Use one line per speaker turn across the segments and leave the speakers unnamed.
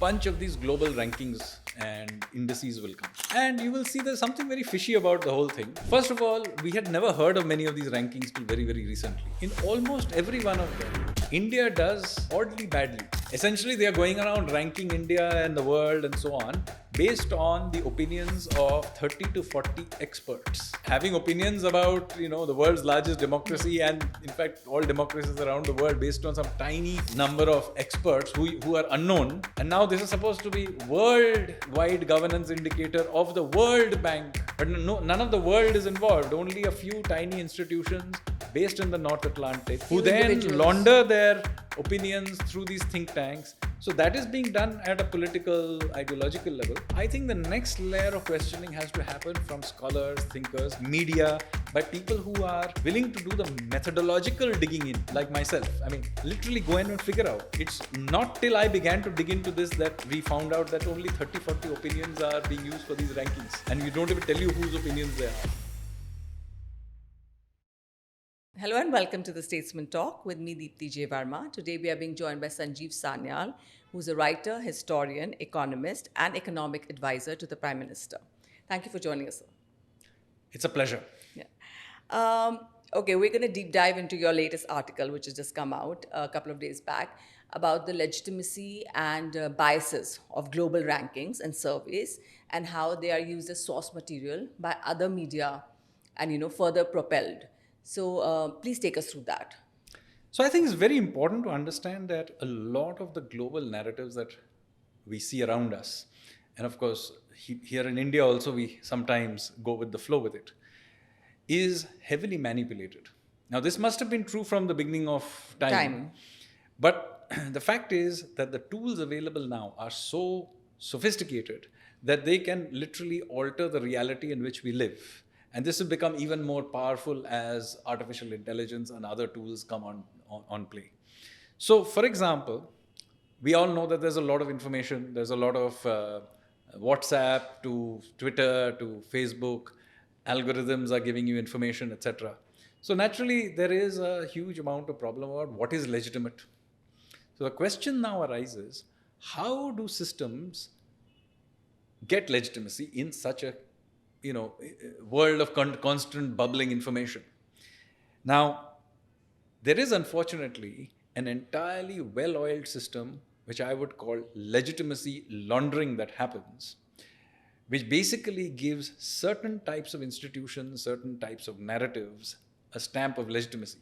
bunch of these global rankings and indices will come. And you will see there's something very fishy about the whole thing. First of all, we had never heard of many of these rankings till very, very recently. In almost every one of them, India does oddly badly. Essentially, they are going around ranking India and the world and so on based on the opinions of 30 to 40 experts. Having opinions about, the world's largest democracy and in fact all democracies around the world based on some tiny number of experts who are unknown. And now this is supposed to be worldwide governance indicator of the World Bank. But none of the world is involved. Only a few tiny institutions based in the North Atlantic who then launder their opinions through these think tanks. So that is being done at a political, ideological level. I think the next layer of questioning has to happen from scholars, thinkers, media, by people who are willing to do the methodological digging in, like myself. I mean, literally go in and figure out. It's not till I began to dig into this that we found out that only 30, 40 opinions are being used for these rankings. And we don't even tell you whose opinions they are.
Hello and welcome to the Statesman Talk with me, Deepti J. Varma. Today we are being joined by Sanjeev Sanyal, who's a writer, historian, economist, and economic advisor to the Prime Minister. Thank you for joining us, sir.
It's a pleasure.
Yeah. Okay, we're going to deep dive into your latest article, which has just come out a couple of days back, about the legitimacy and biases of global rankings and surveys and how they are used as source material by other media and, further propelled. So please take us through that.
So I think it's very important to understand that a lot of the global narratives that we see around us, and of course here in India also we sometimes go with the flow with it, is heavily manipulated. Now this must have been true from the beginning of time. But the fact is that the tools available now are so sophisticated that they can literally alter the reality in which we live. And this will become even more powerful as artificial intelligence and other tools come on play. So, for example, we all know that there's a lot of information. There's a lot of WhatsApp to Twitter to Facebook. Algorithms are giving you information, etc. So naturally, there is a huge amount of problem about what is legitimate. So the question now arises, how do systems get legitimacy in such a world of constant bubbling information? Now, there is unfortunately an entirely well-oiled system, which I would call legitimacy laundering, that happens, which basically gives certain types of institutions, certain types of narratives, a stamp of legitimacy.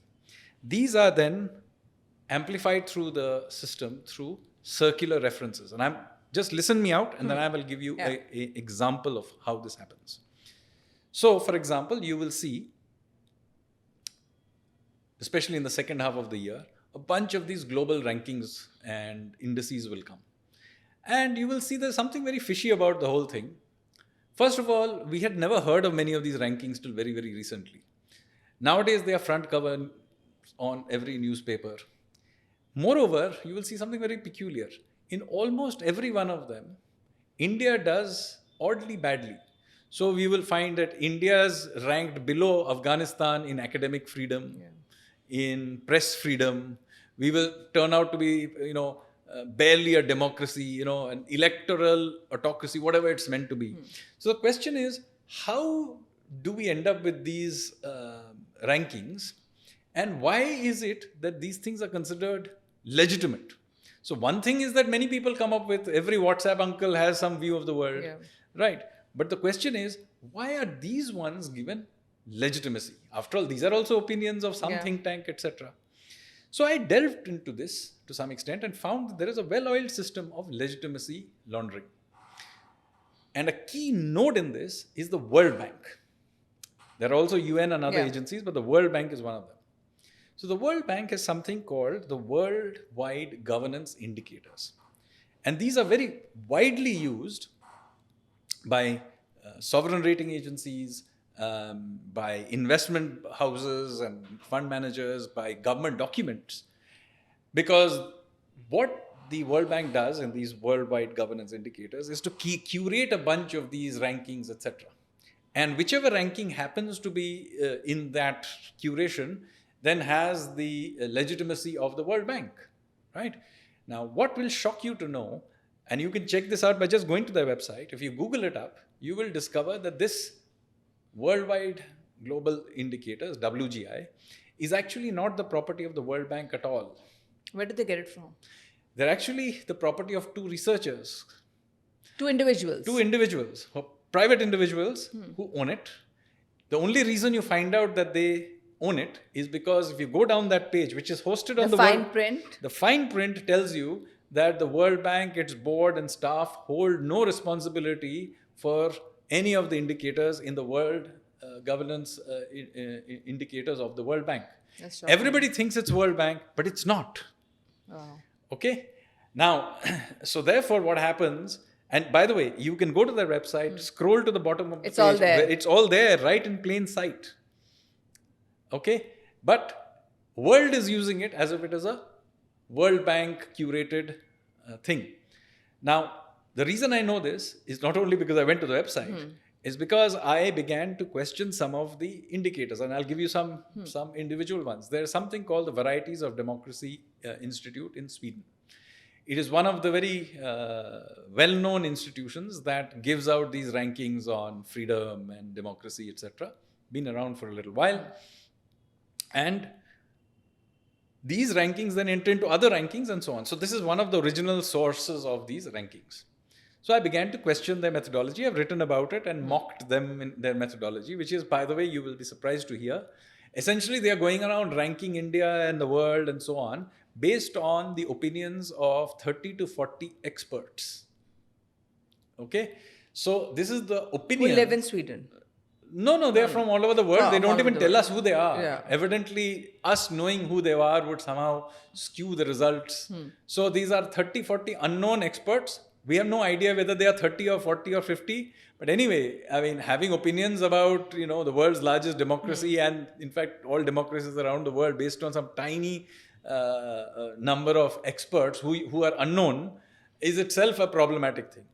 These are then amplified through the system through circular references. And just listen me out, and then I will give you an example of how this happens. So, for example, you will see, especially in the second half of the year, a bunch of these global rankings and indices will come. And you will see there's something very fishy about the whole thing. First of all, we had never heard of many of these rankings till very, very recently. Nowadays, they are front cover on every newspaper. Moreover, you will see something very peculiar. In almost every one of them, India does oddly badly. So we will find that India's ranked below Afghanistan in academic freedom, in press freedom. We will turn out to be, barely a democracy, an electoral autocracy, whatever it's meant to be. So the question is, how do we end up with these rankings? And why is it that these things are considered legitimate? So one thing is that many people come up with, every WhatsApp uncle has some view of the world, right? But the question is, why are these ones given legitimacy? After all, these are also opinions of some think tank, etc. So I delved into this to some extent and found that there is a well-oiled system of legitimacy laundering. And a key node in this is the World Bank. There are also UN and other agencies, but the World Bank is one of them. So the World Bank has something called the Worldwide Governance Indicators. And these are very widely used by sovereign rating agencies, by investment houses and fund managers, by government documents. Because what the World Bank does in these worldwide governance indicators is to curate a bunch of these rankings, etc. And whichever ranking happens to be in that curation then has the legitimacy of the World Bank, right? Now, what will shock you to know And you can check this out by just going to their website. If you Google it up, you will discover that this worldwide global indicators, WGI, is actually not the property of the World Bank at all.
Where did they get it from?
They're actually the property of two researchers.
Two individuals.
Two individuals, private individuals who own it. The only reason you find out that they own it is because if you go down that page, which is hosted on the
fine print.
The fine print tells you that the World Bank, its board and staff hold no responsibility for any of the indicators in the world governance indicators of the World Bank. Everybody thinks it's World Bank, but it's not.
Wow.
Okay? Now, so therefore what happens, and by the way, you can go to their website, scroll to the bottom of the page.
It's all there.
It's all there, right in plain sight. Okay? But world is using it as if it is a World Bank curated thing. Now, the reason I know this is not only because I went to the website, is because I began to question some of the indicators, and I'll give you some individual ones. There's something called the Varieties of Democracy Institute in Sweden. It is one of the very well-known institutions that gives out these rankings on freedom and democracy, etc. Been around for a little while. And these rankings then enter into other rankings and so on. So this is one of the original sources of these rankings. So I began to question their methodology. I've written about it and mocked them in their methodology, which is, by the way, you will be surprised to hear. Essentially, they are going around ranking India and the world and so on based on the opinions of 30 to 40 experts. Okay? So this is the opinion.
Who live in Sweden?
No, they're from all over the world. They don't even tell us who they are.
Yeah.
Evidently, us knowing who they are would somehow skew the results. So these are 30, 40 unknown experts. We have no idea whether they are 30 or 40 or 50. But anyway, I mean, having opinions about, the world's largest democracy and in fact, all democracies around the world based on some tiny number of experts who are unknown is itself a problematic thing.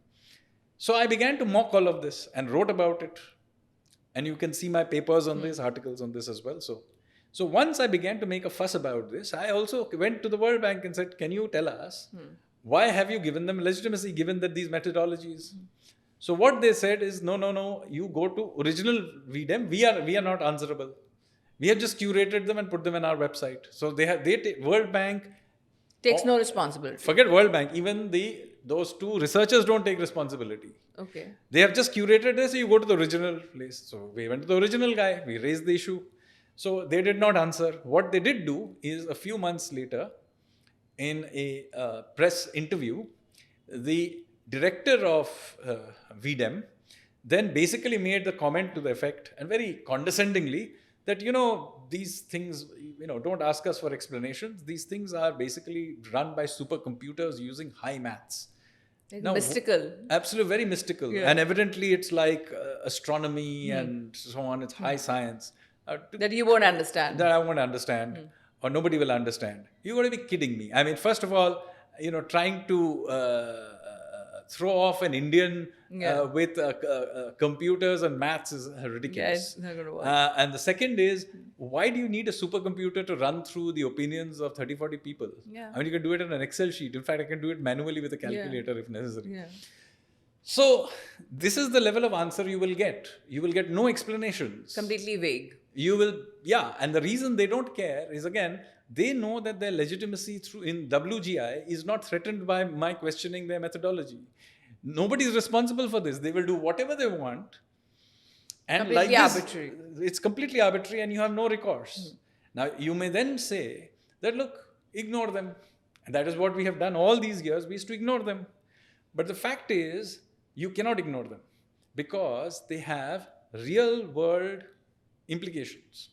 So I began to mock all of this and wrote about it. And you can see my papers on this, articles on this as well. So once I began to make a fuss about this, I also went to the World Bank and said, can you tell us, why have you given them legitimacy given that these methodologies? So what they said is, no, you go to original VDEM. We are not answerable. We have just curated them and put them in our website. So World Bank
takes no responsibility.
Forget World Bank. Even those two researchers don't take responsibility.
Okay.
They have just curated this, so you go to the original place. So we went to the original guy, we raised the issue. So they did not answer. What they did do is a few months later, in a press interview, the director of VDEM then basically made the comment to the effect, and very condescendingly, that, these things, don't ask us for explanations. These things are basically run by supercomputers using high maths.
Now, mystical.
Absolutely, very mystical. Yeah. And evidently it's like astronomy and so on. It's high science.
That you won't understand.
That I won't understand. Or nobody will understand. You've got to be kidding me. I mean, first of all, trying to throw off an Indian with computers and maths is ridiculous.
Yeah, it's not going to work.
And the second is, why do you need a supercomputer to run through the opinions of 30, 40 people?
Yeah.
I mean, you can do it in an Excel sheet. In fact, I can do it manually with a calculator if necessary.
Yeah.
So this is the level of answer you will get. You will get no explanations.
Completely vague.
You will, and the reason they don't care is, again, they know that their legitimacy in WGI is not threatened by my questioning their methodology. Nobody is responsible for this. They will do whatever they want. And
completely arbitrary.
It's completely arbitrary and you have no recourse. Now, you may then say that, look, ignore them. And that is what we have done all these years. We used to ignore them. But the fact is, you cannot ignore them because they have real world implications.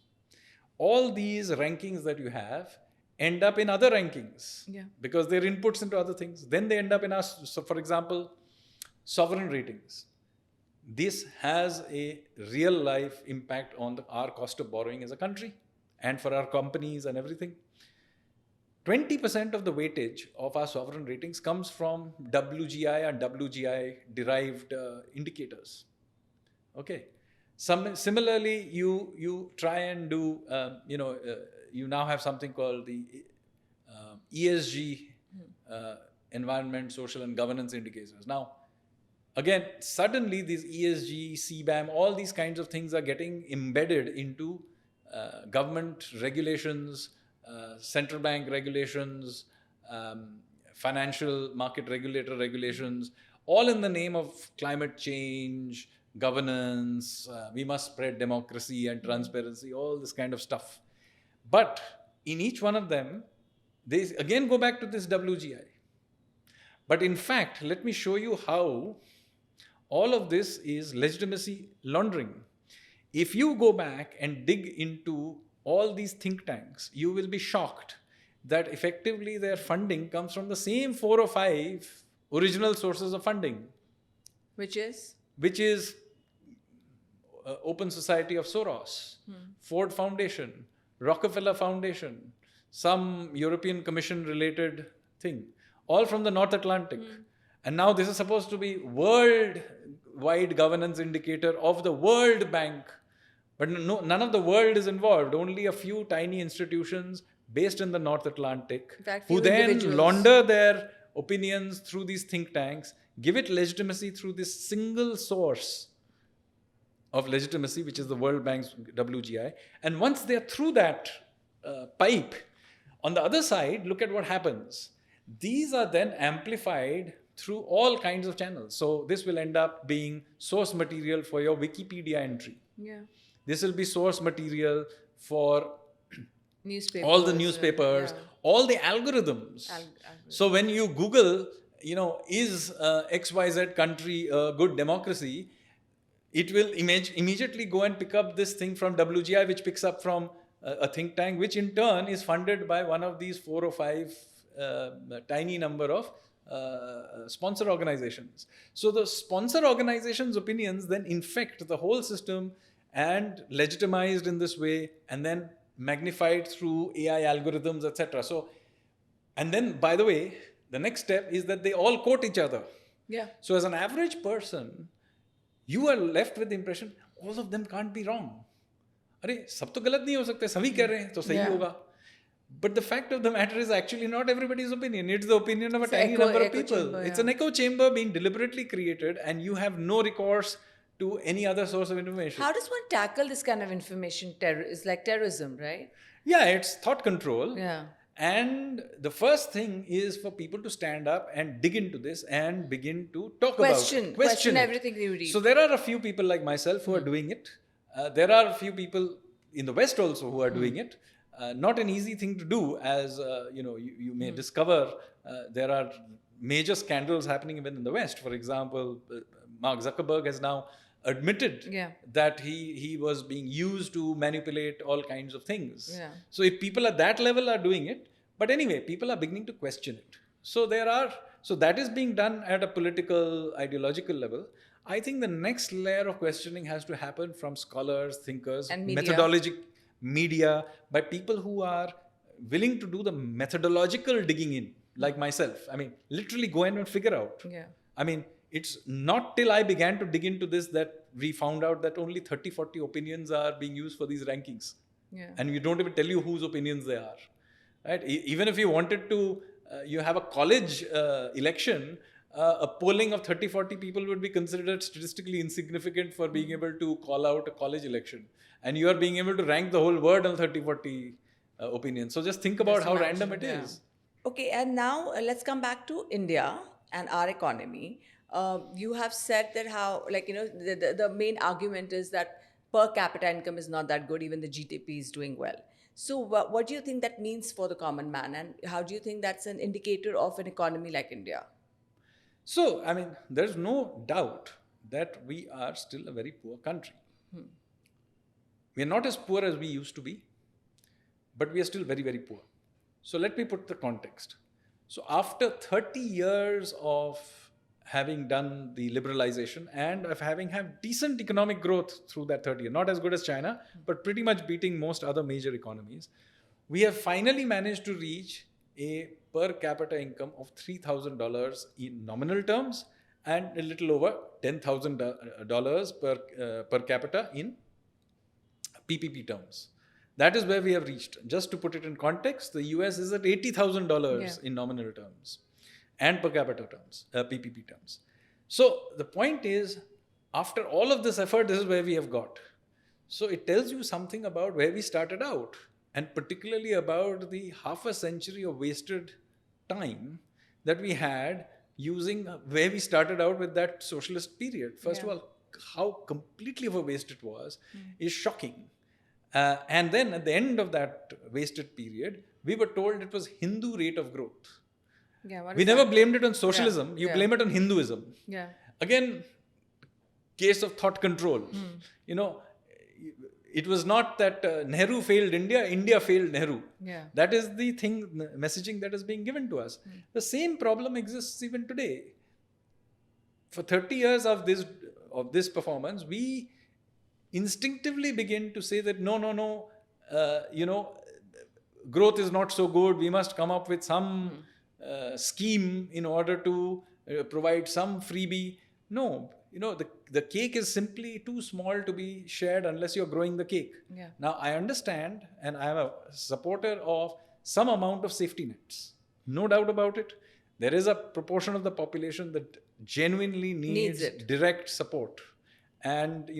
All these rankings that you have end up in other rankings because they're inputs into other things. Then they end up in us. So, for example, sovereign ratings. This has a real life impact on our cost of borrowing as a country and for our companies and everything. 20% of the weightage of our sovereign ratings comes from WGI and WGI derived indicators. Okay. Similarly, you try and do, you now have something called the ESG environment, social, and governance indicators. Now, again, suddenly these ESG, CBAM, all these kinds of things are getting embedded into government regulations, central bank regulations, financial market regulator regulations, all in the name of climate change, governance, we must spread democracy and transparency, all this kind of stuff. But in each one of them, they again go back to this WGI. But in fact, let me show you how all of this is legitimacy laundering. If you go back and dig into all these think tanks, you will be shocked that effectively their funding comes from the same 4 or 5 original sources of funding.
Which is?
Which is Open Society of Soros, Ford Foundation, Rockefeller Foundation, some European Commission related thing, all from the North Atlantic. And now this is supposed to be worldwide governance indicator of the World Bank. But no, none of the world is involved, only a few tiny institutions based in the North Atlantic,
In fact,
who
few
then
individuals.
launder their opinions through these think tanks, give it legitimacy through this single source of legitimacy, which is the World Bank's WGI. And once they're through that pipe, on the other side, look at what happens. These are then amplified through all kinds of channels. So this will end up being source material for your Wikipedia entry.
Yeah.
This will be source material for
Newspapers.
all the newspapers, all the algorithms. So when you Google, is XYZ country a good democracy, it will immediately go and pick up this thing from WGI, which picks up from a think tank, which in turn is funded by one of these 4 or 5 tiny number of sponsor organizations. So the sponsor organizations' opinions then infect the whole system and legitimized in this way, and then magnified through AI algorithms, etc. So, and then, by the way, the next step is that they all quote each other.
Yeah.
So as an average person, you are left with the impression all of them can't be wrong. अरे सब तो गलत नहीं हो सकते, सभी कह रहे हैं तो सही होगा. But the fact of the matter is actually not everybody's opinion. It's the opinion of a tiny number of people.
Chamber,
it's an echo chamber being deliberately created, and you have no recourse to any other source of information.
How does one tackle this kind of information? It's like terrorism, right?
Yeah, it's thought control.
Yeah.
And the first thing is for people to stand up and dig into this and begin to talk
Question
about it. Question it.
everything you read.
So there are a few people like myself who are doing it. There are a few people in the West also who are doing it. Not an easy thing to do, as you may discover. There are major scandals happening even in the West. For example, Mark Zuckerberg has now admitted that he was being used to manipulate all kinds of things.
Yeah.
So if people at that level are doing it, but anyway, people are beginning to question it. So that is being done at a political, ideological level. I think the next layer of questioning has to happen from scholars, thinkers,
and media.
methodologic media, by people who are willing to do the methodological digging in, like myself. I mean, literally go in and figure out.
Yeah.
I mean, it's not till I began to dig into this that we found out that only 30, 40 opinions are being used for these rankings.
Yeah.
And we don't even tell you whose opinions they are. Right? Even if you wanted to, you have a college election, a polling of 30, 40 people would be considered statistically insignificant for being able to call out a college election. And you are being able to rank the whole world on 30, 40 opinions. So just think about how random it is.
Okay, and now let's come back to India and our economy. You have said that how, the main argument is that per capita income is not that good, even the GDP is doing well. So what do you think that means for the common man, and how do you think that's an indicator of an economy like India?
So, I mean, there's no doubt that we are still a very poor country. We are not as poor as we used to be, but we are still very, very poor. So let me put the context. So after 30 years of having done the liberalization and of having had decent economic growth through that 30 years, not as good as China, but pretty much beating most other major economies, we have finally managed to reach a per capita income of $3,000 in nominal terms and a little over $10,000 per capita in PPP terms. That is where we have reached. Just to put it in context, the US is at $80,000 in nominal terms. and per capita terms, PPP terms. So the point is, after all of this effort, this is where we have got. So it tells you something about where we started out, and particularly about the half a century of wasted time that we had using where we started out with that socialist period. First of all, how completely of a waste it was is shocking. And then at the end of that wasted period, we were told it was Hindu rate of growth. We never blamed it on socialism. You blame it on Hinduism. Again, case of thought control. You know, it was not that Nehru failed India, India failed Nehru. That is the messaging that is being given to us. The same problem exists even today. For 30 years of this performance, we instinctively begin to say that no, growth is not so good. We must come up with some scheme in order to provide some freebie. No, the cake is simply too small to be shared unless you're growing the cake. Now, I understand, and I am a supporter of some amount of safety nets. No doubt about it. There is a proportion of the population that genuinely needs direct support. And,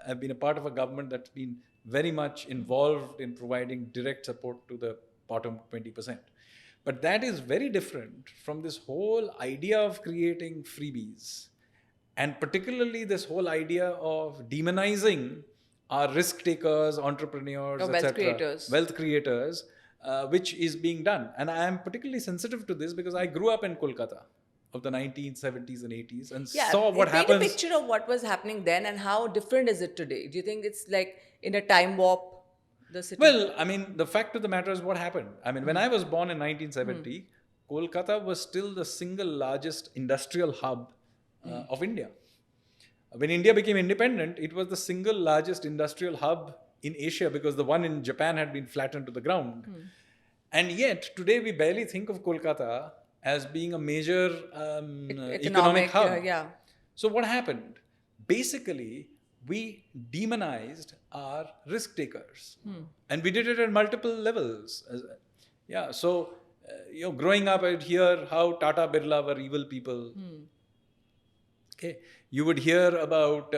I've been a part of a government that's been very much involved in providing direct support to the bottom 20%. But that is very different from this whole idea of creating freebies, and particularly this whole idea of demonizing our risk takers, entrepreneurs, wealth creators, which is being done. And I am particularly sensitive to this because I grew up in Kolkata of the 1970s and 80s and saw what happens.
Paint a picture of what was happening then and how different is it today? Do you think it's like in a time warp?
Well, I mean, the fact of the matter is what happened. I mean, when I was born in 1970, Kolkata was still the single largest industrial hub of India. When India became independent, it was the single largest industrial hub in Asia because the one in Japan had been flattened to the ground. And yet, today we barely think of Kolkata as being a major economic hub. So what happened? Basically, we demonized our risk takers, and we did it at multiple levels. So growing up, I'd hear how Tata Birla were evil people. Okay, you would hear about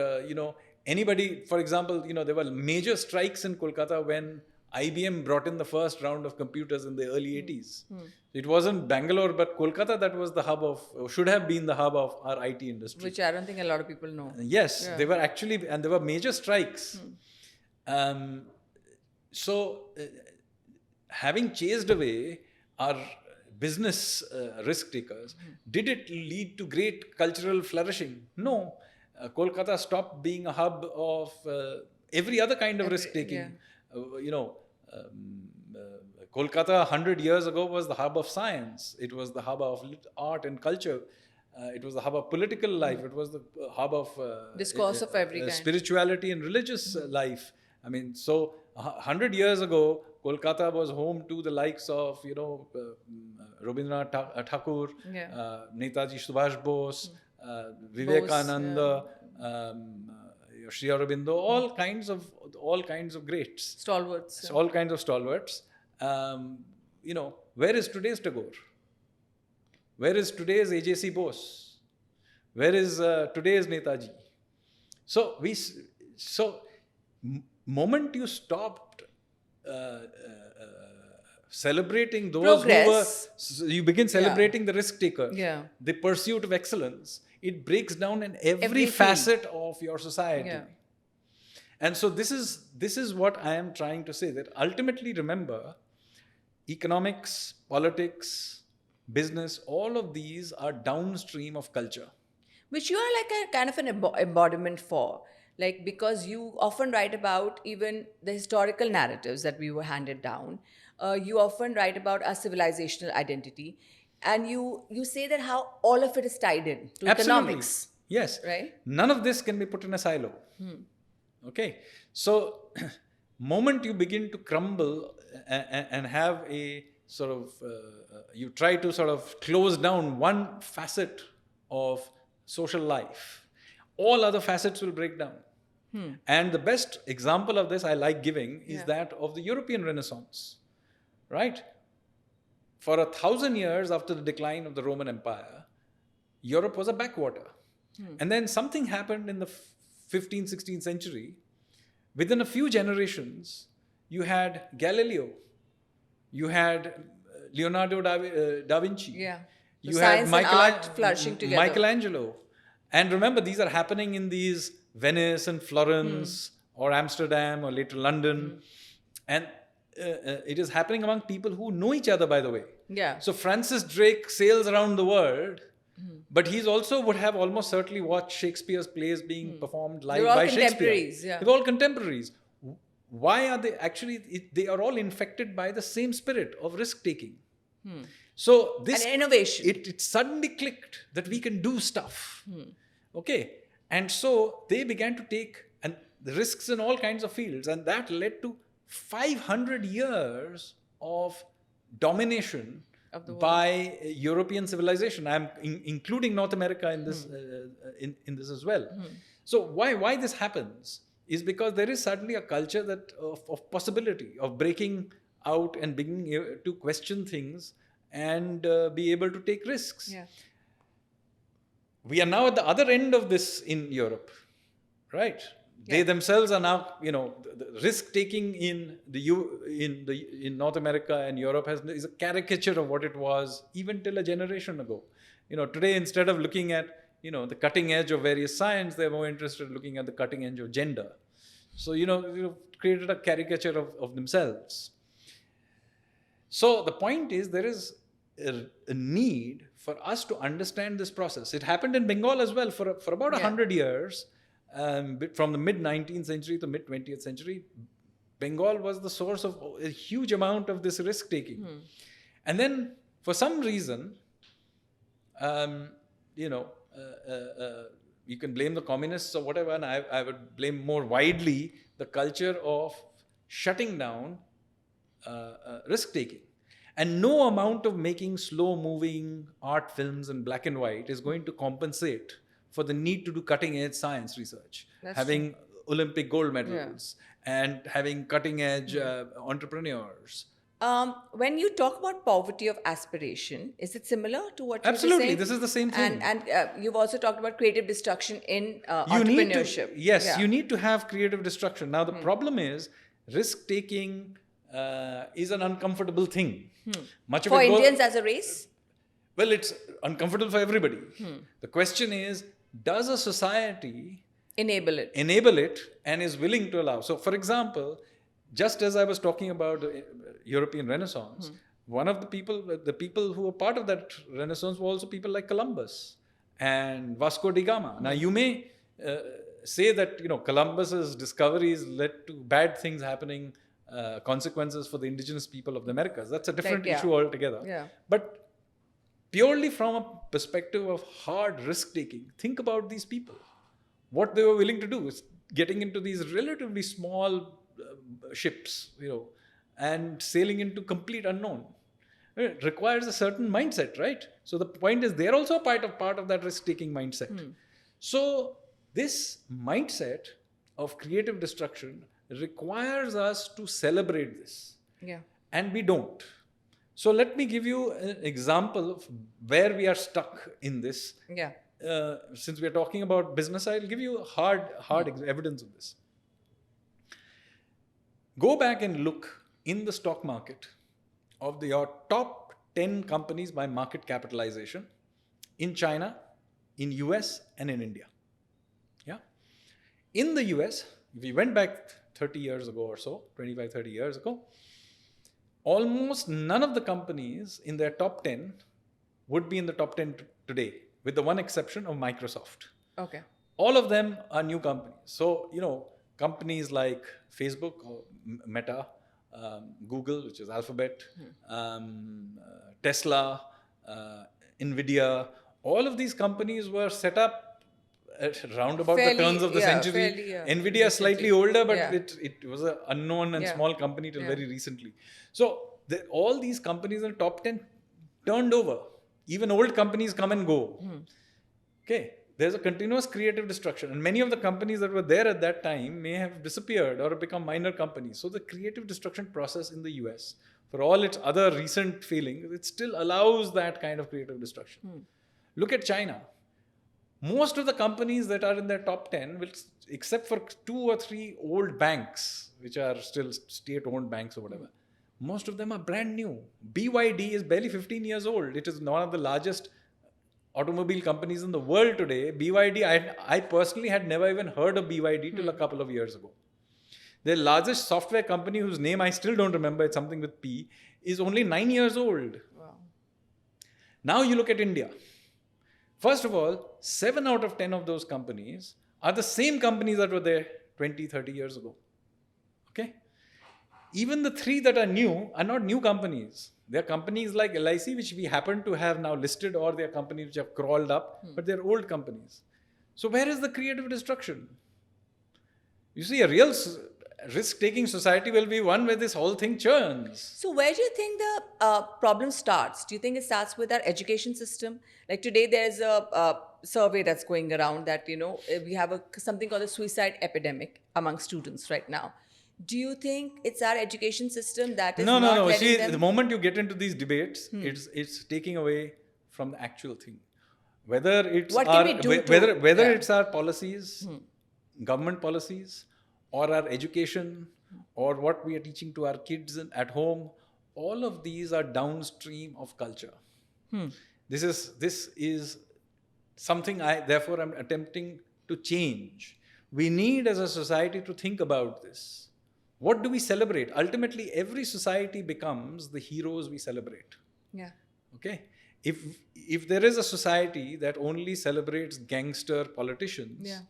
anybody. For example, there were major strikes in Kolkata when IBM brought in the first round of computers in the early 80s. It wasn't Bangalore, but Kolkata that was the hub should have been the hub of our IT industry.
Which I don't think a lot of people know.
Yes, they were actually, and there were major strikes. Having chased away our business risk takers, did it lead to great cultural flourishing? No. Kolkata stopped being a hub of every other kind of risk taking. Kolkata 100 years ago was the hub of science. It was the hub of art and culture. It was the hub of political life. It was the hub of
discourse of every kind.
Spirituality and religious life. I mean, so 100 years ago, Kolkata was home to the likes of, Rabindranath Tagore, Netaji Subhash Bose, Vivekananda, Sri Aurobindo, all kinds of greats.
Stalwarts.
All kinds of stalwarts. Where is today's Tagore? Where is today's AJC Bose? Where is today's Netaji? Moment you stopped celebrating those you begin celebrating the risk takers, the pursuit of excellence. It breaks down in every facet of your society. And so this is what I am trying to say, that ultimately, remember, economics, politics, business, all of these are downstream of culture.
Which you are like a kind of an embodiment for. Like, because you often write about even the historical narratives that we were handed down. You often write about our civilizational identity. And you say that how all of it is tied in to economics.
Yes.
Right?
None of this can be put in a silo. Okay. So, moment you begin to crumble and have a sort of, you try to sort of close down one facet of social life, all other facets will break down. And the best example of this I like giving is that of the European Renaissance, right? for 1,000 years after the decline of the Roman Empire, Europe was a backwater. And then something happened in the 15th, 16th century. Within a few generations, you had Galileo, you had Leonardo da Vinci,
Yeah.
you
So
had
science and art flourishing together.
Michelangelo. And remember, these are happening in these Venice and Florence or Amsterdam or later London. And it is happening among people who know each other, by the way.
Yeah.
So Francis Drake sails around the world, but he's also would have almost certainly watched Shakespeare's plays being performed live
They're all
by Shakespeare.
contemporaries, yeah.
They're all contemporaries. Why are they actually? They are all infected by the same spirit of risk taking. So this
And innovation.
it suddenly clicked that we can do stuff. Okay, and so they began to take and the risks in all kinds of fields, and that led to 500 years of domination
Of the world.
by European civilization. I'm including North America in this in this as well. So why this happens is because there is suddenly a culture that of possibility of breaking out and beginning to question things and be able to take risks.
Yeah.
We are now at the other end of this in Europe, right? They
Yeah.
themselves are now, the risk taking in in North America and Europe is a caricature of what it was even till a generation ago. Today instead of looking at the cutting edge of various science, they're more interested in looking at the cutting edge of gender. So created a caricature of themselves. So the point is there is a need for us to understand this process. It happened in Bengal as well for about 100 years. From the mid-19th century to mid-20th century, Bengal was the source of a huge amount of this risk-taking. And then, for some reason, you can blame the communists or whatever, and I would blame more widely the culture of shutting down risk-taking. And no amount of making slow-moving art films in black and white is going to compensate for the need to do cutting-edge science research, having Olympic gold medals, and having cutting-edge entrepreneurs.
When you talk about poverty of aspiration, is it similar to what you were
Absolutely,
saying?
this is the same thing.
And you've also talked about creative destruction in entrepreneurship.
You need to have creative destruction. Now, the problem is risk-taking is an uncomfortable thing. Much of
For
it
Indians as a race?
Well, it's uncomfortable for everybody. The question is, does a society
Enable it.
and is willing to allow? So, for example, just as I was talking about the European Renaissance, one of the people who were part of that Renaissance were also people like Columbus and Vasco da Gama. Now, you may say that Columbus's discoveries led to bad things happening, consequences for the indigenous people of the Americas. That's a different issue altogether.
Yeah.
But purely from a perspective of hard risk-taking, think about these people. What they were willing to do is getting into these relatively small ships, and sailing into complete unknown. It requires a certain mindset, right? So the point is, they're also part of that risk-taking mindset. So this mindset of creative destruction requires us to celebrate this.
Yeah.
And we don't. So let me give you an example of where we are stuck in this.
Yeah.
Since we are talking about business, I'll give you hard evidence of this. Go back and look in the stock market of your top 10 companies by market capitalization in China, in US, and in India. Yeah. In the US, if we went back 30 years ago or so, 25, 30 years ago, almost none of the companies in their top 10 would be in the top 10 today, with the one exception of Microsoft.
Okay.
All of them are new companies. So, companies like Facebook or Meta, Google, which is Alphabet, Tesla, Nvidia, all of these companies were set up at around about the turns of the century. Nvidia is slightly older, but it was an unknown and small company till very recently. So all these companies in the top 10 turned over. Even old companies come and go. Okay. There's a continuous creative destruction. And many of the companies that were there at that time may have disappeared or become minor companies. So the creative destruction process in the US for all its other recent failings, it still allows that kind of creative destruction. Look at China. Most of the companies that are in their top 10, will, except for 2 or 3 old banks, which are still state-owned banks or whatever, most of them are brand new. BYD is barely 15 years old. It is one of the largest automobile companies in the world today. BYD, I personally had never even heard of BYD till a couple of years ago. Their largest software company, whose name I still don't remember, it's something with P, is only 9 years old.
Wow.
Now you look at India. First of all, 7 out of 10 of those companies are the same companies that were there 20, 30 years ago. Okay? Even the 3 that are new are not new companies. They're companies like LIC, which we happen to have now listed, or they're companies which have crawled up, but they're old companies. So where is the creative destruction? You see, a real risk-taking society will be one where this whole thing churns.
So where do you think the problem starts? Do you think it starts with our education system? Like today, there's a survey that's going around that, we have something called a suicide epidemic among students right now. Do you think it's our education system that is not letting
See,
them...
the moment you get into these debates, it's taking away from the actual thing. Whether it's it's our policies, government policies, or our education, or what we are teaching to our kids at home, all of these are downstream of culture. This is something therefore I'm attempting to change. We need as a society to think about this. What do we celebrate? Ultimately, every society becomes the heroes we celebrate.
Yeah.
Okay? If there is a society that only celebrates gangster politicians,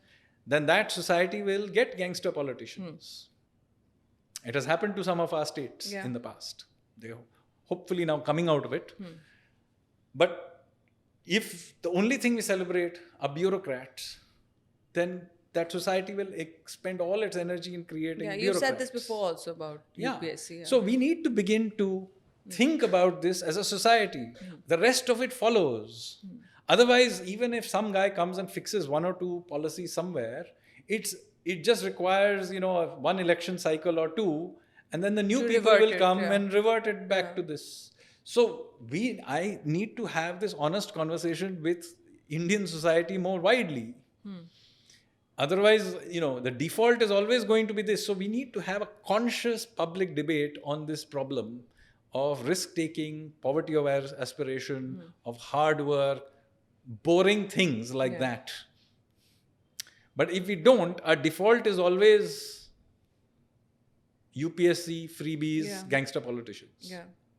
then that society will get gangster politicians. It has happened to some of our states in the past. They're hopefully now coming out of it. But if the only thing we celebrate are bureaucrats, then that society will expend all its energy in creating bureaucrats.
You've said this before also about UPSC.
Yeah. So we need to begin to think about this as a society. The rest of it follows. Otherwise, even if some guy comes and fixes 1 or 2 policies somewhere, it just requires, one election cycle or 2, and then the new people will come and revert it back to this. So I need to have this honest conversation with Indian society more widely. Otherwise, the default is always going to be this. So we need to have a conscious public debate on this problem of risk-taking, poverty of aspiration, of hard work, boring things like that. But if we don't, our default is always UPSC, freebies, gangster politicians,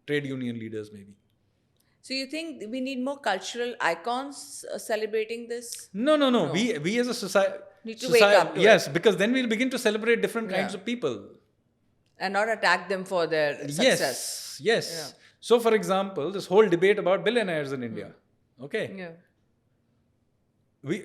trade union leaders maybe.
So you think we need more cultural icons celebrating this?
No. We as a society
need to wake up to it.
Because then we'll begin to celebrate different kinds of people.
And not attack them for their success.
Yes. So for example, this whole debate about billionaires in India. Okay.
Yeah.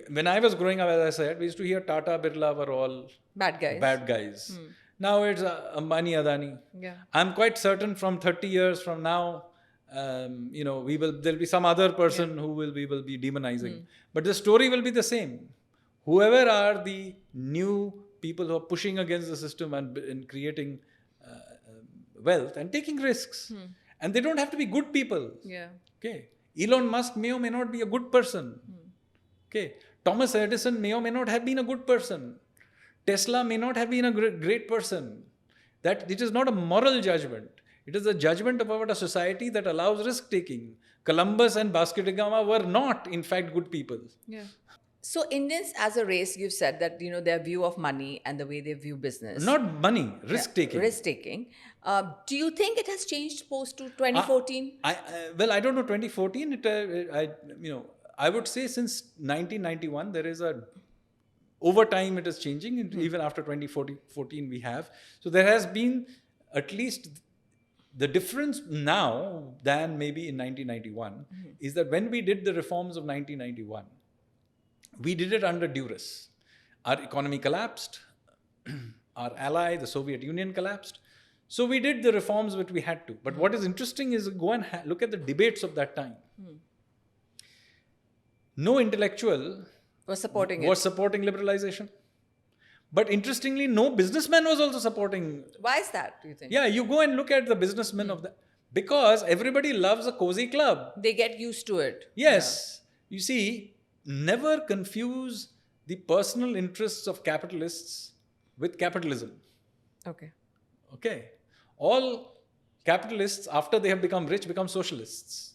When I was growing up, as I said, we used to hear Tata, Birla were all
bad guys.
Now it's Ambani, Adani.
Yeah.
I'm quite certain from 30 years from now, there'll be some other person who we will be demonizing. But the story will be the same. Whoever are the new people who are pushing against the system and creating wealth and taking risks. And they don't have to be good people.
Yeah.
Okay. Elon Musk may or may not be a good person. Okay. Thomas Edison may or may not have been a good person. Tesla may not have been a great person. That it is not a moral judgment. It is a judgment about a society that allows risk-taking. Columbus and Vasco da Gama were not, in fact, good people.
Yeah. So Indians as a race, you've said that, their view of money and the way they view business.
Not money, risk-taking.
Risk-taking. Do you think it has changed post to 2014?
I don't know, 2014, I would say since 1991, there is over time it is changing, and even after 2014 we have. So there has been at least the difference now than maybe in 1991 is that when we did the reforms of 1991, we did it under duress. Our economy collapsed, our ally, the Soviet Union, collapsed. So we did the reforms which we had to. But what is interesting is go and look at the debates of that time. No intellectual
was supporting
liberalization. But interestingly, no businessman was also supporting.
Why is that, do you think?
Yeah, you go and look at the businessmen of that. Because everybody loves a cozy club.
They get used to it.
Yes. You see, never confuse the personal interests of capitalists with capitalism.
Yeah. Okay.
Okay. All capitalists, after they have become rich, become socialists.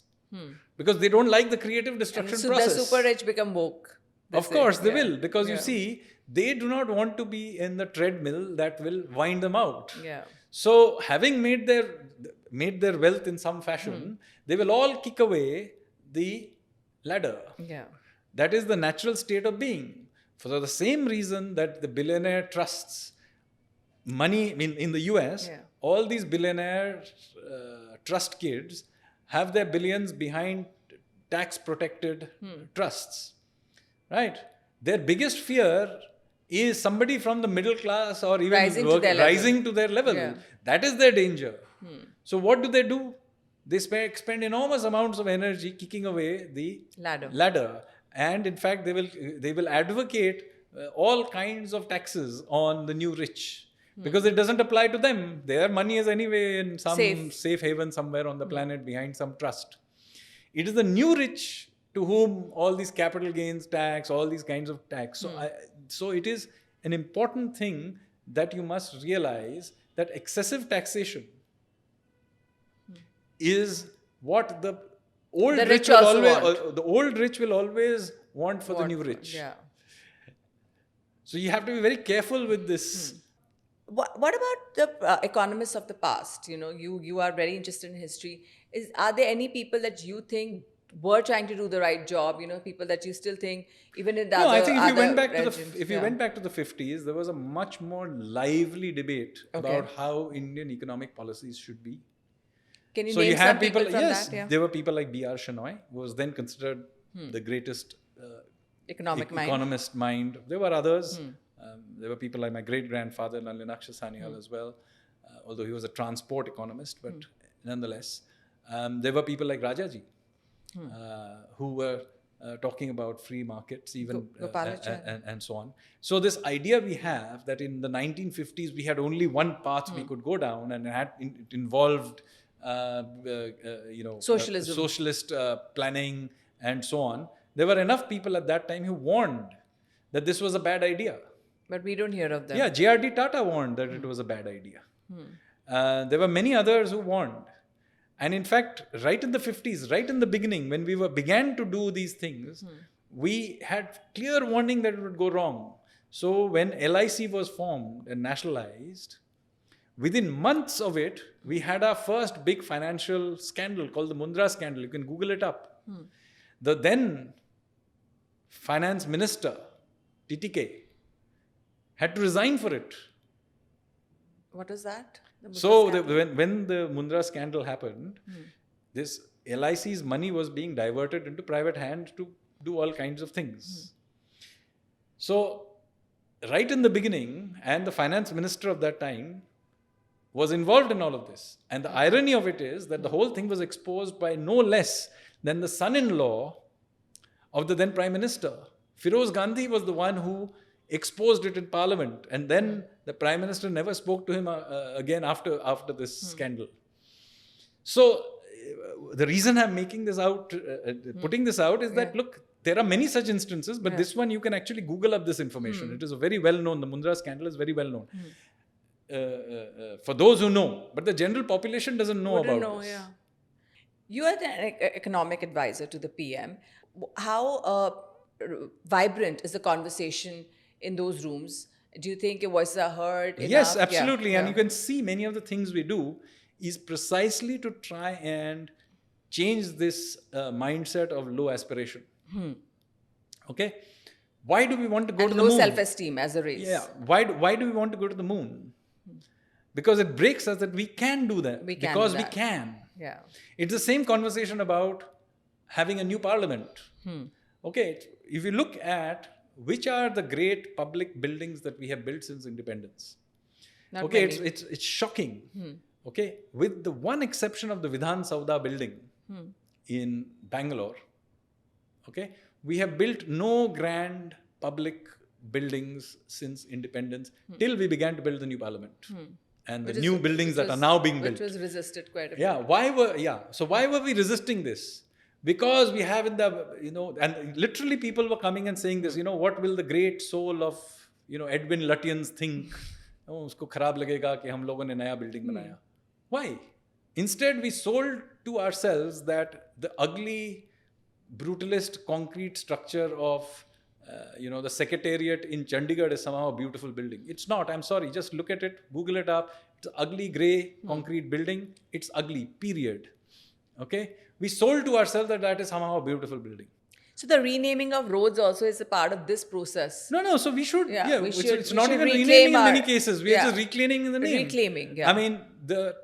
Because they don't like the creative destruction
So
process.
the super rich become woke.
Of course, they will. Because you
Yeah.
see, they do not want to be in the treadmill that will wind them out.
Yeah.
So, having made their wealth in some fashion, they will all kick away the ladder.
Yeah.
That is the natural state of being. For the same reason that the billionaire trusts money in the US,
Yeah.
all these billionaire trust kids have their billions behind tax protected trusts. Right? Their biggest fear is somebody from the middle class or even rising to their level.
Yeah.
That is their danger. So what do? They expend enormous amounts of energy kicking away the ladder. And in fact, they will advocate all kinds of taxes on the new rich. Because it doesn't apply to them. Their money is anyway in some safe haven somewhere on the planet behind some trust. It is the new rich to whom all these capital gains tax, all these kinds of tax. So it is an important thing that you must realize that excessive taxation is what the old rich will always want for the new rich.
Yeah.
So you have to be very careful with this.
What about the economists of the past? You are very interested in history. Are there any people that you think were trying to do the right job? People that you still think, even in the
No,
other,
I think if you went back
regimes,
to went back to the 50s, there was a much more lively debate about how Indian economic policies should be.
Can you name some people from
yes,
that? Yeah.
There were people like B.R. Shenoy, who was then considered the greatest
economist
mind. There were others. There were people like my great-grandfather, Legitimacy Sanyal as well, although he was a transport economist, but nonetheless. There were people like Rajaji, who were talking about free markets even and so on. So this idea we have that in the 1950s we had only one path we could go down, and it involved
socialism,
socialist planning and so on. There were enough people at that time who warned that this was a bad idea.
But we don't hear of them.
Yeah, J.R.D. Tata warned that it was a bad idea. There were many others who warned. And in fact, right in the 50s, right in the beginning, when we began to do these things, we had clear warning that it would go wrong. So when LIC was formed and nationalized, within months of it, we had our first big financial scandal called the Mundra scandal. You can Google it up. The then finance minister, TTK, had to resign for it.
What was that?
So when the Mundra scandal happened, this LIC's money was being diverted into private hands to do all kinds of things. So right in the beginning, and the finance minister of that time was involved in all of this. And the irony of it is that the whole thing was exposed by no less than the son-in-law of the then prime minister. Firoz Gandhi was the one who exposed it in parliament, and then the prime minister never spoke to him again after this scandal. So the reason I'm making this out, putting this out, is that look, there are many such instances, but this one you can actually Google up this information. It is very well known. The Mundra scandal is very well known for those who know, but the general population doesn't know about this.
Yeah. You are the economic advisor to the PM. How vibrant is the conversation in those rooms? Do you think your voices are heard enough?
Yes, absolutely. And you can see many of the things we do is precisely to try and change this mindset of low aspiration. Okay? Why do we want to go to the moon?
Low self-esteem as a race.
Yeah. Why do we want to go to the moon? Because it breaks us that we can do that. We can.
Yeah.
It's the same conversation about having a new parliament. Okay, if you look at which are the great public buildings that we have built since independence. It's shocking. Okay, with the one exception of the Vidhan Sauda building in Bangalore. Okay, we have built no grand public buildings since independence till we began to build the new parliament. and the
Which is-
new buildings
which
that are
was-
now being built.
Which was resisted quite a bit.
So why were we resisting this? Because we have in the, and literally people were coming and saying this, what will the great soul of, Edwin Lutyens think? Usko kharab lagega कि हम लोगों ने नया building बनाया. Why? Instead, we sold to ourselves that the ugly, brutalist concrete structure of, the secretariat in Chandigarh is somehow a beautiful building. It's not. I'm sorry. Just look at it. Google it up. It's an ugly grey concrete building. It's ugly. Period. Okay. We sold to ourselves that is somehow a beautiful building.
So the renaming of roads also is a part of this process.
No. So we should.
Yeah,
it's
we
not
should
even
reclaim
renaming in
our-
many cases. We are
yeah.
just reclaiming the name.
Reclaiming, yeah.
I mean, the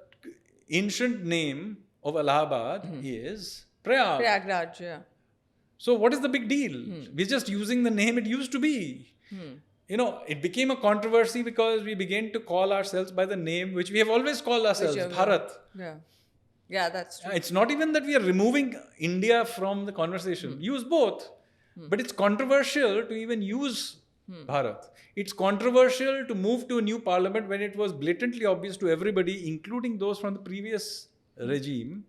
ancient name of Allahabad is Prayag.
Prayagraj, yeah.
So what is the big deal? We're just using the name it used to be. It became a controversy because we began to call ourselves by the name which we have always called ourselves, Bharat.
Yeah. Yeah, that's true.
It's not even that we are removing India from the conversation. Use both. But it's controversial to even use Bharat. It's controversial to move to a new parliament when it was blatantly obvious to everybody, including those from the previous regime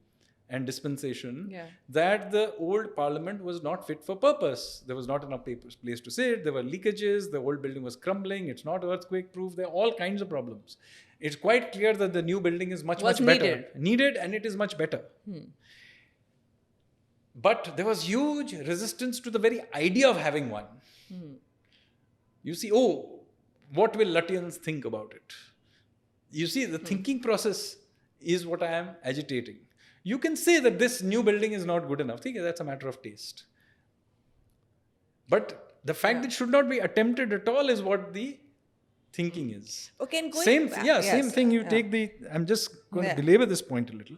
and dispensation, that the old parliament was not fit for purpose. There was not enough place to sit. There were leakages. The old building was crumbling. It's not earthquake proof. There are all kinds of problems. It's quite clear that the new building is much better. Needed, and it is much better. But there was huge resistance to the very idea of having one. You see, what will Lutyens think about it? You see, the thinking process is what I am agitating. You can say that this new building is not good enough. That's a matter of taste. But the fact that it should not be attempted at all is what the thinking is.
Okay, and going
same
back,
same thing. You take I'm just going to belabor this point a little.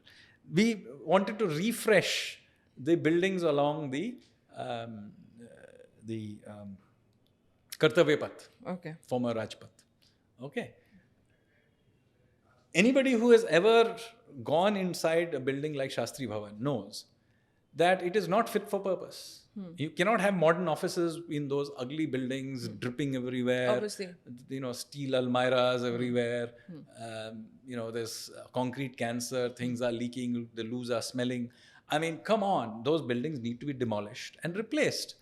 We wanted to refresh the buildings along the Kartavya Path, former Rajpath. Okay. Anybody who has ever gone inside a building like Shastri Bhavan knows that it is not fit for purpose. You cannot have modern offices in those ugly buildings, dripping everywhere.
Obviously.
Steel almiras everywhere. There's concrete cancer, things are leaking, the loos are smelling. I mean, come on, those buildings need to be demolished and replaced.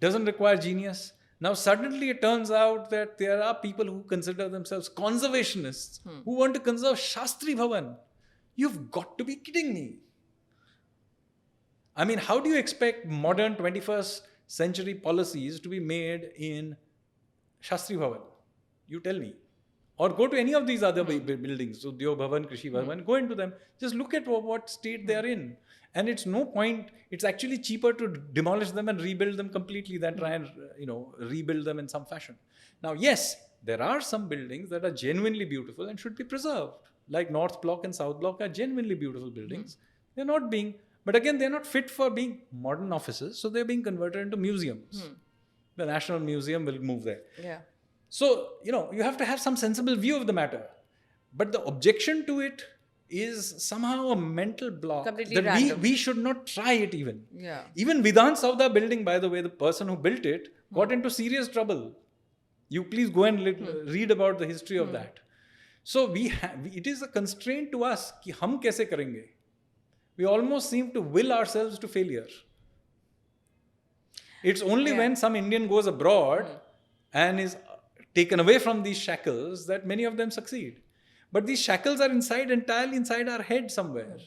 Doesn't require genius. Now, suddenly it turns out that there are people who consider themselves conservationists who want to conserve Shastri Bhavan. You've got to be kidding me. I mean, how do you expect modern 21st century policies to be made in Shastri Bhavan? You tell me. Or go to any of these other buildings, Udyog Bhavan, Krishi Bhavan, go into them. Just look at what state they are in. And it's no point, it's actually cheaper to demolish them and rebuild them completely than try and, rebuild them in some fashion. Now, yes, there are some buildings that are genuinely beautiful and should be preserved. Like North Block and South Block are genuinely beautiful buildings. They're not being, but again, they're not fit for being modern offices, so they're being converted into museums. The National Museum will move there.
Yeah.
So, you have to have some sensible view of the matter. But the objection to it is somehow a mental block.
Completely
that
random.
we should not try it even.
Yeah.
Even Vidhan Sauda building, by the way, the person who built it got into serious trouble. You please go and read about the history of that. So it is a constraint to us कि हम कैसे करेंगे. We almost seem to will ourselves to failure. It's only when some Indian goes abroad and is taken away from these shackles that many of them succeed. But these shackles are entirely inside our head somewhere.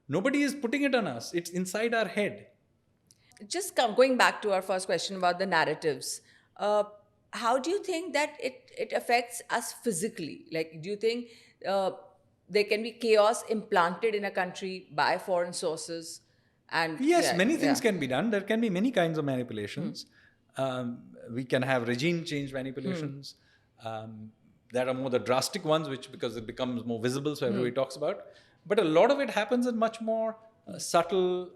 Nobody is putting it on us. It's inside our head.
Just going back to our first question about the narratives. How do you think that it affects us physically? Like, do you think there can be chaos implanted in a country by foreign sources? And
yes, many things can be done. There can be many kinds of manipulations. We can have regime change manipulations. That are more the drastic ones, because it becomes more visible, so everybody talks about. But a lot of it happens in much more subtle,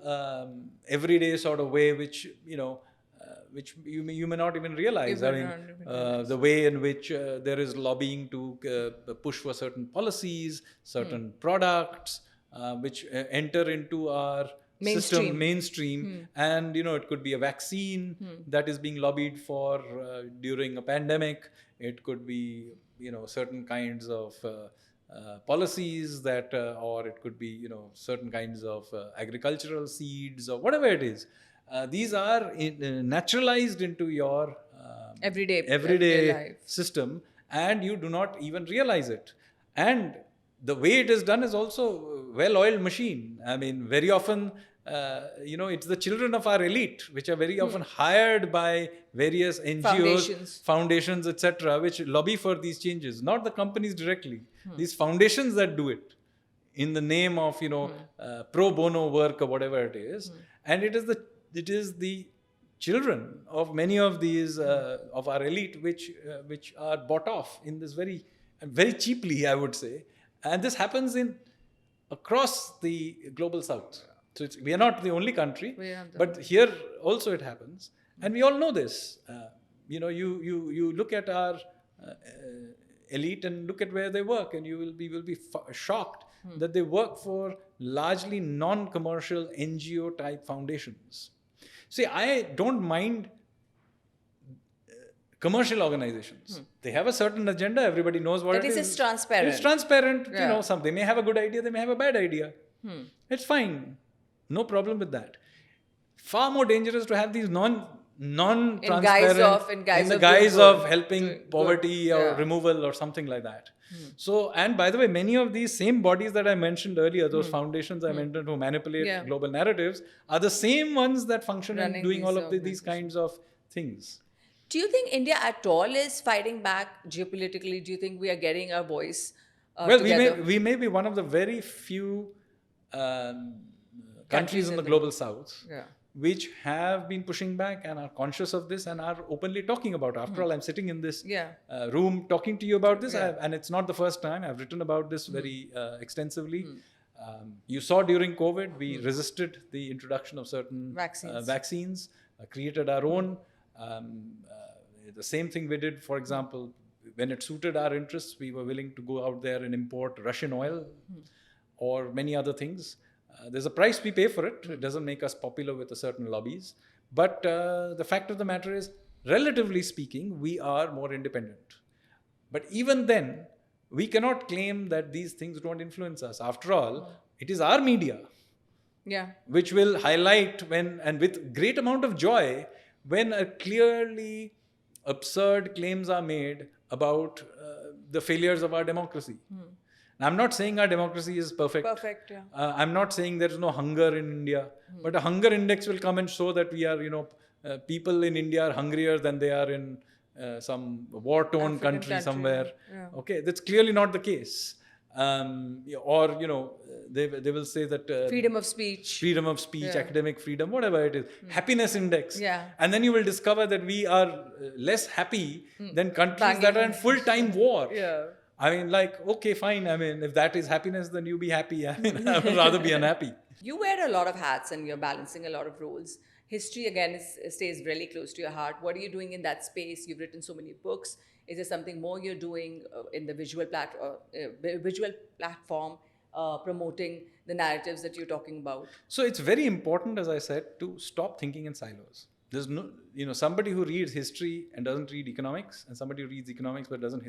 everyday sort of way, which you may not even realize. The way in which there is lobbying to push for certain policies, certain products, which enter into our mainstream. And it could be a vaccine that is being lobbied for during a pandemic. It could be certain kinds of policies that, or it could be, certain kinds of agricultural seeds or whatever it is. These are naturalized into your
everyday life.
system, and you do not even realize it. And the way it is done is also well-oiled machine. I mean, very often, it's the children of our elite, which are very often hired by various NGOs, foundations, etc., which lobby for these changes, not the companies directly. These foundations that do it in the name of, pro bono work or whatever it is. And it is the children of many of these of our elite which are bought off in this very cheaply, I would say. And this happens across the global south. So we are not the only country, but here also it happens, and we all know this. You look at our elite and look at where they work, and you will be shocked that they work for largely non-commercial NGO type foundations. See, I don't mind commercial organizations. They have a certain agenda. Everybody knows what it is.
At least it's transparent.
It's transparent. Yeah. They may have a good idea. They may have a bad idea. It's fine. No problem with that. Far more dangerous to have these non-transparent in the guise of helping poverty or removal or something like that. So, and by the way, many of these same bodies that I mentioned earlier, those foundations I mentioned who manipulate global narratives, are the same ones that function in doing all of these kinds of things.
Do you think India at all is fighting back geopolitically? Do you think we are getting our voice together?
we may be one of the very few countries in the global south which have been pushing back and are conscious of this and are openly talking about it. After all, I'm sitting in this room talking to you about this, and it's not the first time. I've written about this very extensively. You saw during COVID, we resisted the introduction of certain vaccines, created our own. The same thing we did, for example, when it suited our interests, we were willing to go out there and import Russian oil or many other things. There's a price we pay for it. It doesn't make us popular with a certain lobbies. But the fact of the matter is, relatively speaking, we are more independent. But even then, we cannot claim that these things don't influence us. After all, it is our media which will highlight and with great amount of joy, when a clearly absurd claims are made about the failures of our democracy. Now, I'm not saying our democracy is perfect. I'm not saying there is no hunger in India, but a hunger index will come and show that we are, people in India are hungrier than they are in some war-torn country somewhere. Okay, that's clearly not the case. Or, they will say that
freedom of speech,
academic freedom, whatever it is, happiness index. And then you will discover that we are less happy than countries that are in full-time war. I mean, okay, fine. I mean, if that is happiness, then you be happy. I mean, I would rather be unhappy.
You wear a lot of hats and you're balancing a lot of roles. History, again, stays really close to your heart. What are you doing in that space? You've written so many books. Is there something more you're doing in the visual platform, promoting the narratives that you're talking about?
So it's very important, as I said, to stop thinking in silos. There's no, somebody who reads history and doesn't read economics, and somebody who reads economics but doesn't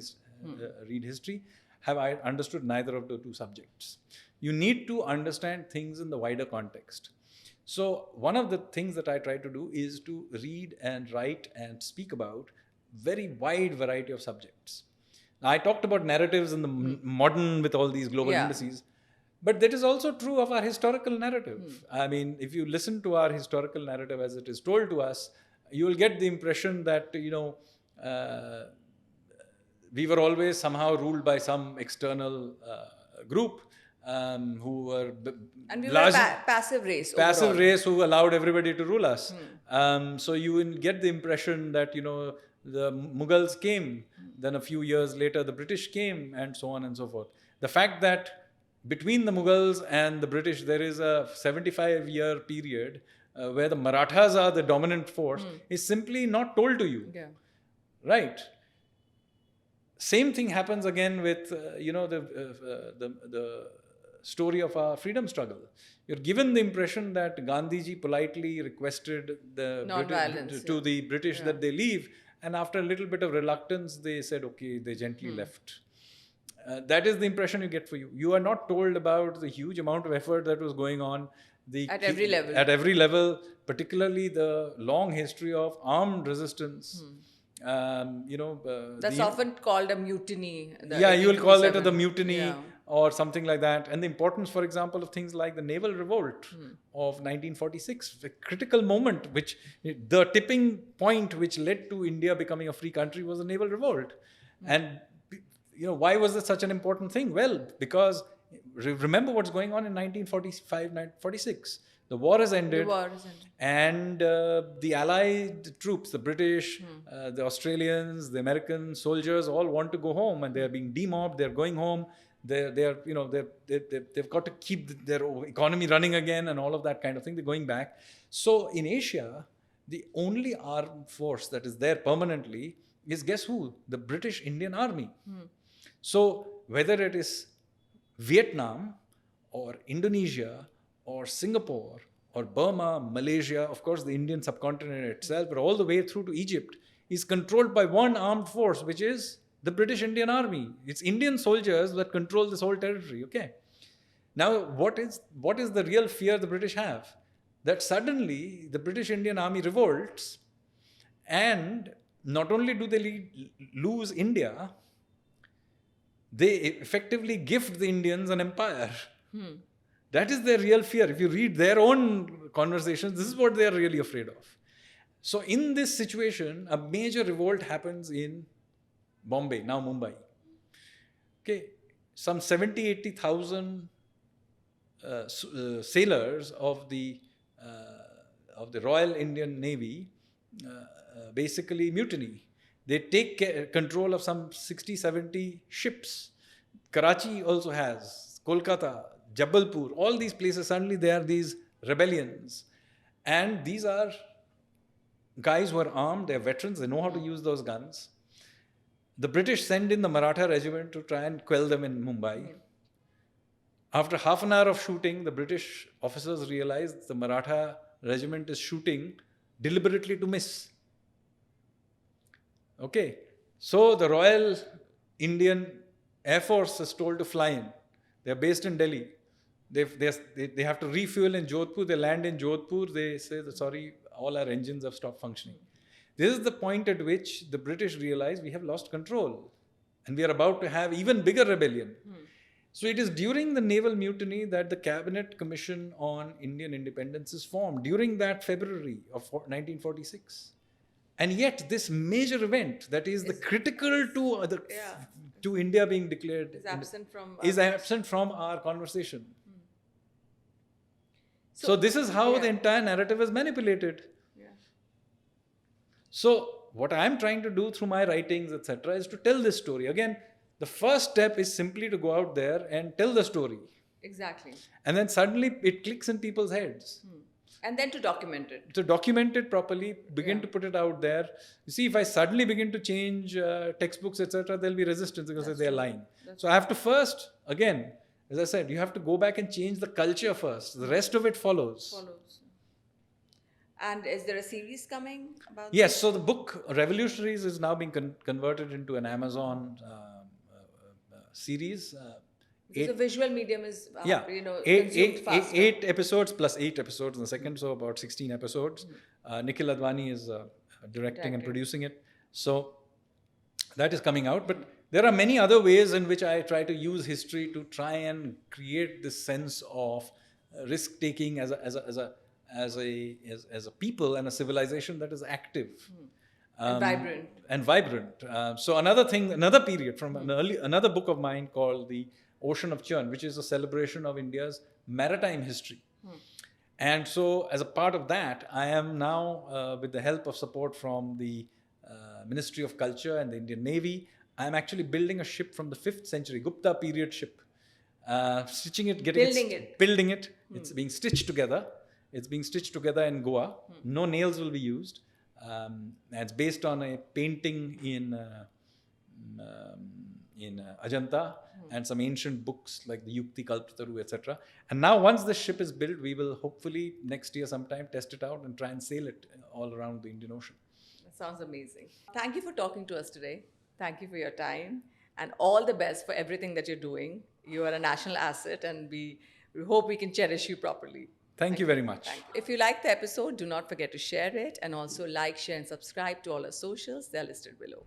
read history, have I understood neither of the two subjects. You need to understand things in the wider context. So one of the things that I try to do is to read and write and speak about very wide variety of subjects. Now, I talked about narratives in the modern with all these global indices, but that is also true of our historical narrative. I mean, if you listen to our historical narrative as it is told to us, you will get the impression that, we were always somehow ruled by some external group who were
and we were a passive race.
Passive race who allowed everybody to rule us. So you will get the impression that, the Mughals came, then a few years later the British came, and so on and so forth. The fact that between the Mughals and the British there is a 75-year period where the Marathas are the dominant force is simply not told to you. Right? Same thing happens again with, the story of our freedom struggle. You're given the impression that Gandhiji politely requested the British that they leave, and after a little bit of reluctance, they said, okay, they gently left. That is the impression you get for you. You are not told about the huge amount of effort that was going on
At every level.
At every level, particularly the long history of armed resistance.
That's often called a mutiny.
Yeah, you will call it the mutiny
Yeah.
or something like that. And the importance, for example, of things like the Naval revolt of 1946, a critical moment, which the tipping point which led to India becoming a free country was the Naval revolt. And why was it such an important thing? Well, because remember what's going on in 1945, 1946. The war has ended.
The war has ended.
And the Allied troops, the British, the Australians, the American soldiers, all want to go home, and they are being demobbed. They're going home. They've got to keep their economy running again, and all of that kind of thing. They're going back. So in Asia, the only armed force that is there permanently is, guess who? The British Indian Army. So whether it is Vietnam or Indonesia or Singapore or Burma, Malaysia, of course the Indian subcontinent itself, but all the way through to Egypt, is controlled by one armed force, which is the British Indian Army. It's Indian soldiers that control this whole territory, okay? Now, what is the real fear the British have? That suddenly the British Indian Army revolts, and not only do they lose India, they effectively gift the Indians an empire. That is their real fear. If you read their own conversations, this is what they are really afraid of. So in this situation, a major revolt happens in Bombay, now Mumbai. Okay, some 70,000-80,000 sailors of the Royal Indian Navy basically mutiny. They take control of some 60-70 ships. Karachi also has, Kolkata, Jabalpur, all these places, suddenly there are these rebellions. And these are guys who are armed, they're veterans, they know how to use those guns. The British send in the Maratha regiment to try and quell them in Mumbai. After half an hour of shooting, the British officers realized the Maratha regiment is shooting deliberately to miss. Okay, so the Royal Indian Air Force is told to fly in. They're based in Delhi. They have to refuel in Jodhpur. They land in Jodhpur. They say, sorry, all our engines have stopped functioning. This is the point at which the British realize we have lost control and we are about to have even bigger rebellion. So it is during the naval mutiny that the Cabinet Commission on Indian Independence is formed, during that February of 1946. And yet this major event that is the critical to India being declared is absent from our conversation. So this is how the entire narrative is manipulated. So what I am trying to do through my writings, etc., is to tell this story. Again, the first step is simply to go out there and tell the story.
Exactly.
And then suddenly it clicks in people's heads.
And then to document it.
To document it properly, begin to put it out there. You see, if I suddenly begin to change textbooks, etc., there'll be resistance because they're lying. So I have to first, again, as I said, you have to go back and change the culture first. The rest of it follows.
And is there a series coming about
Yes, so the book Revolutionaries is now being converted into an Amazon series.
The visual medium is,
eight episodes plus 8 episodes in the second, so about 16 episodes. Nikhil Advani is directing and producing it. So that is coming out. But there are many other ways in which I try to use history to try and create this sense of risk-taking as a people and a civilization that is active. And vibrant. So another period from another book of mine called The Ocean of Churn, which is a celebration of India's maritime history. And so as a part of that, I am now, with the help of support from the Ministry of Culture and the Indian Navy, I am actually building a ship from the 5th century, Gupta period ship. Building it. It's being stitched together. It's being stitched together in Goa. No nails will be used. It's based on a painting in Ajanta and some ancient books like the Yukti Kalpataru, etc. And now once the ship is built, we will hopefully next year sometime test it out and try and sail it all around the Indian Ocean.
That sounds amazing. Thank you for talking to us today. Thank you for your time. and all the best for everything that you're doing. You are a national asset, and we hope we can cherish you properly.
Thank you very much.
Thank you. If you like the episode, do not forget to share it, and also like, share, and subscribe to all our socials. They're listed below.